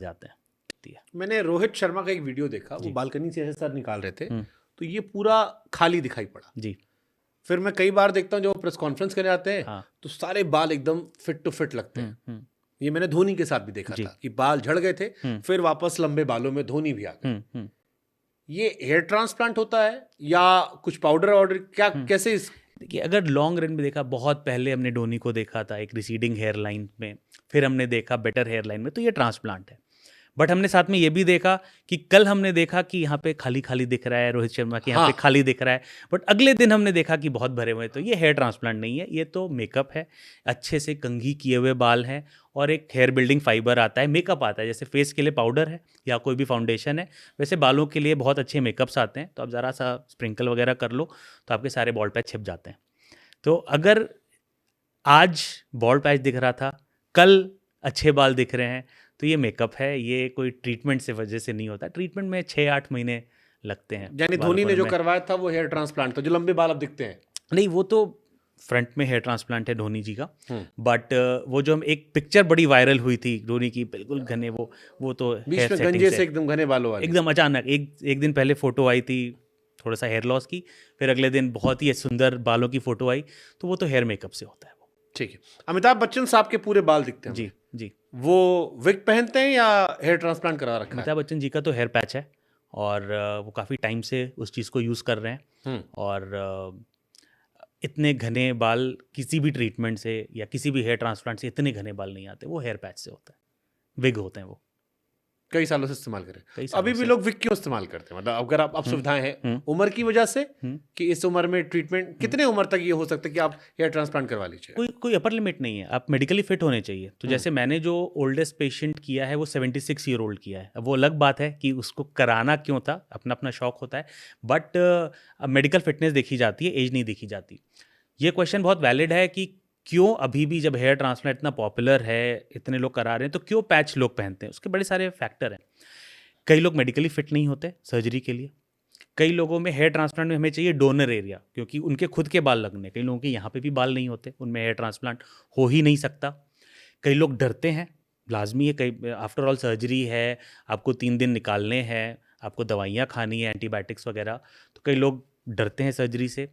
जाते हैं। मैंने रोहित शर्मा का एक वीडियो देखा, वो बालकनी से ऐसे सर निकाल रहे थे तो ये पूरा खाली दिखाई पड़ा जी। फिर मैं कई बार देखता हूँ जब वो प्रेस कॉन्फ्रेंस करने आते हैं हाँ। तो सारे बाल एकदम फिट टू फिट लगते हैं। ये मैंने धोनी के साथ भी देखा था कि बाल झड़ गए थे फिर वापस लंबे बालों में धोनी भी आ गए। ये हेयर ट्रांसप्लांट होता है या कुछ पाउडर ऑर्डर क्या कैसे देखिए, अगर लॉन्ग रन में देखा, बहुत पहले हमने धोनी को देखा था एक रिसीडिंग हेयर लाइन में, फिर हमने देखा बेटर हेयर लाइन में, तो ये ट्रांसप्लांट है। बट हमने साथ में ये भी देखा कि कल हमने देखा कि यहाँ पे खाली खाली दिख रहा है रोहित शर्मा के, यहाँ पे खाली दिख रहा है, बट अगले दिन हमने देखा कि बहुत भरे हुए। तो ये हेयर ट्रांसप्लांट नहीं है, ये तो मेकअप है। अच्छे से कंघी किए हुए बाल हैं और एक हेयर बिल्डिंग फाइबर आता है, मेकअप आता है। जैसे फेस के लिए पाउडर है या कोई भी फाउंडेशन है, वैसे बालों के लिए बहुत अच्छे मेकअप्स आते हैं। तो आप ज़रा सा स्प्रिंकल वगैरह कर लो तो आपके सारे बॉल पैच छिप जाते हैं। तो अगर आज बॉल पैच दिख रहा था, कल अच्छे बाल दिख रहे हैं, तो ये मेकअप है, ये कोई ट्रीटमेंट से वजह से नहीं होता। ट्रीटमेंट में 6-8 महीने लगते हैं। यानी धोनी ने जो करवाया था वो हेयर ट्रांसप्लांट था, जो लंबे बाल अब दिखते हैं। नहीं, वो तो फ्रंट में हेयर ट्रांसप्लांट है धोनी जी का। बट वो जो हम एक पिक्चर बड़ी वायरल हुई थी धोनी की, बिल्कुल घने, वो तो बीच में गंजे से एकदम घने बालों वाले, एकदम अचानक एक दिन पहले फोटो आई थी थोड़ा सा हेयर लॉस की, फिर अगले दिन बहुत ही सुंदर बालों की फोटो आई, तो वो तो हेयर मेकअप से होता है वो। ठीक है। अमिताभ बच्चन साहब के पूरे बाल दिखते हैं। जी जी। वो विग पहनते हैं या हेयर ट्रांसप्लांट करा रखा है? अमिताभ बच्चन जी का तो हेयर पैच है और वो काफ़ी टाइम से उस चीज़ को यूज़ कर रहे हैं। और इतने घने बाल किसी भी ट्रीटमेंट से या किसी भी हेयर ट्रांसप्लांट से इतने घने बाल नहीं आते, वो हेयर पैच से होता है, विग होते हैं वो। कई सालों से इस्तेमाल करें, अभी भी लोग विग क्यों इस्तेमाल करते हैं? मतलब अगर आप सुविधाएं हैं, उम्र की वजह से कि इस उम्र में ट्रीटमेंट कितने उम्र तक ये हो सकता है कि आप हेयर ट्रांसप्लांट करवा लीजिए? कोई अपर लिमिट नहीं है, आप मेडिकली फिट होने चाहिए। तो जैसे मैंने जो ओल्डेस्ट पेशेंट किया है वो 76 ईयर ओल्ड किया है। अब वो अलग बात है कि उसको कराना क्यों था, अपना अपना शौक होता है, बट मेडिकल फिटनेस देखी जाती है, एज नहीं देखी जाती। ये क्वेश्चन बहुत वैलिड है कि क्यों अभी भी जब हेयर ट्रांसप्लांट इतना पॉपुलर है, इतने लोग करा रहे हैं, तो क्यों पैच लोग पहनते हैं? उसके बड़े सारे फैक्टर हैं। कई लोग मेडिकली फिट नहीं होते सर्जरी के लिए। कई लोगों में हेयर ट्रांसप्लांट में हमें चाहिए डोनर एरिया, क्योंकि उनके खुद के बाल लगने, कई लोगों के यहाँ पे भी बाल नहीं होते, उनमें हेयर ट्रांसप्लांट हो ही नहीं सकता। कई लोग डरते हैं, लाजमी है, कई आफ्टर ऑल सर्जरी है, आपको 3 दिन निकालने हैं, आपको दवाइयाँ खानी है, एंटीबायोटिक्स वगैरह, तो कई लोग डरते हैं सर्जरी से।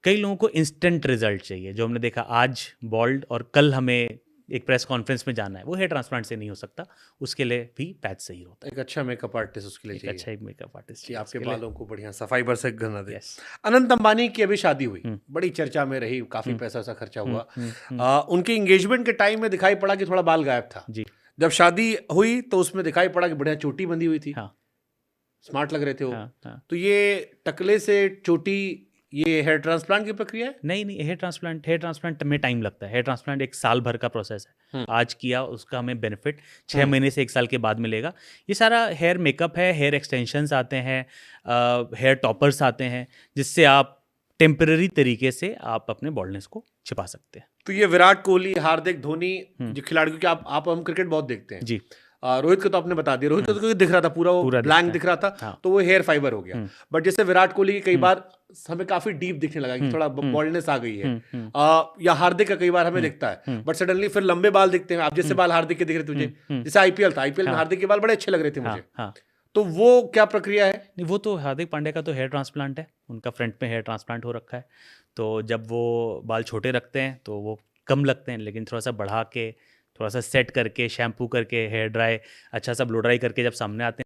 कई लोगों को इंस्टेंट रिजल्ट चाहिए, जो हमने देखा आज बॉल्ड और कल हमें एक प्रेस कॉन्फ्रेंस में जाना है, वो हेयर ट्रांसप्लांट से नहीं हो सकता, उसके लिए भी पैच सही होता है। एक अच्छा मेकअप आर्टिस्ट उसके लिए चाहिए, अच्छा एक मेकअप आर्टिस्ट कि आपके बालों को बढ़िया सफाई पर से करना दे। Yes. अनंत अंबानी की अभी शादी हुई, बड़ी चर्चा में रही, काफी पैसा सा खर्चा हुआ। उनके एंगेजमेंट के टाइम में दिखाई पड़ा कि थोड़ा बाल गायब था जी। जब शादी हुई तो उसमें दिखाई पड़ा कि बढ़िया चोटी बंधी हुई थी। हाँ। स्मार्ट लग रहे थे वो। हाँ। तो ये टकले से चोटी, ये हेयर ट्रांसप्लांट की प्रक्रिया है? नहीं, हेयर ट्रांसप्लांट में टाइम लगता है। हेयर ट्रांसप्लांट 1 साल भर का प्रोसेस है। आज किया, उसका हमें बेनिफिट 6 महीने से 1 साल के बाद मिलेगा। ये सारा हेयर मेकअप है, हेयर एक्सटेंशंस आते हैं, हेयर टॉपर्स आते हैं, जिससे आप टेम्पररी तरीके से आप अपने बॉल्डनेस को छिपा सकते हैं। तो ये विराट कोहली, हार्दिक, धोनी जो खिलाड़ियों के आप हम क्रिकेट बहुत देखते हैं जी। रोहित को तो आपने बता दिया, रोहित को तो दिख रहा था पूरा ब्लैंक दिख रहा था। हाँ। तो वो हेयर फाइबर हो गया। बट जैसे विराट कोहली की कई बार हमें काफी डीप दिखने लगा कि थोड़ा बॉल्डनेस आ गई है, या हार्दिक का कई बार हमें दिखता है, बट सडनली फिर लंबे बाल दिखते हैं। आप जैसे बाल हार्दिक के दिख रहे थे मुझे, जैसे आईपीएल था, आईपीएल में हार्दिक के बाल बड़े अच्छे लग रहे थे मुझे। तो वो क्या प्रक्रिया है? नहीं, वो तो हार्दिक पांड्या का तो हेयर ट्रांसप्लांट है, उनका फ्रंट में हेयर ट्रांसप्लांट हो रखा है। तो जब वो बाल छोटे रखते हैं तो वो कम लगते हैं, लेकिन थोड़ा सा बढ़ा के, थोड़ा सा सेट करके, शैम्पू करके, हेयर ड्राई, अच्छा सा ब्लो ड्राई करके जब सामने आते हैं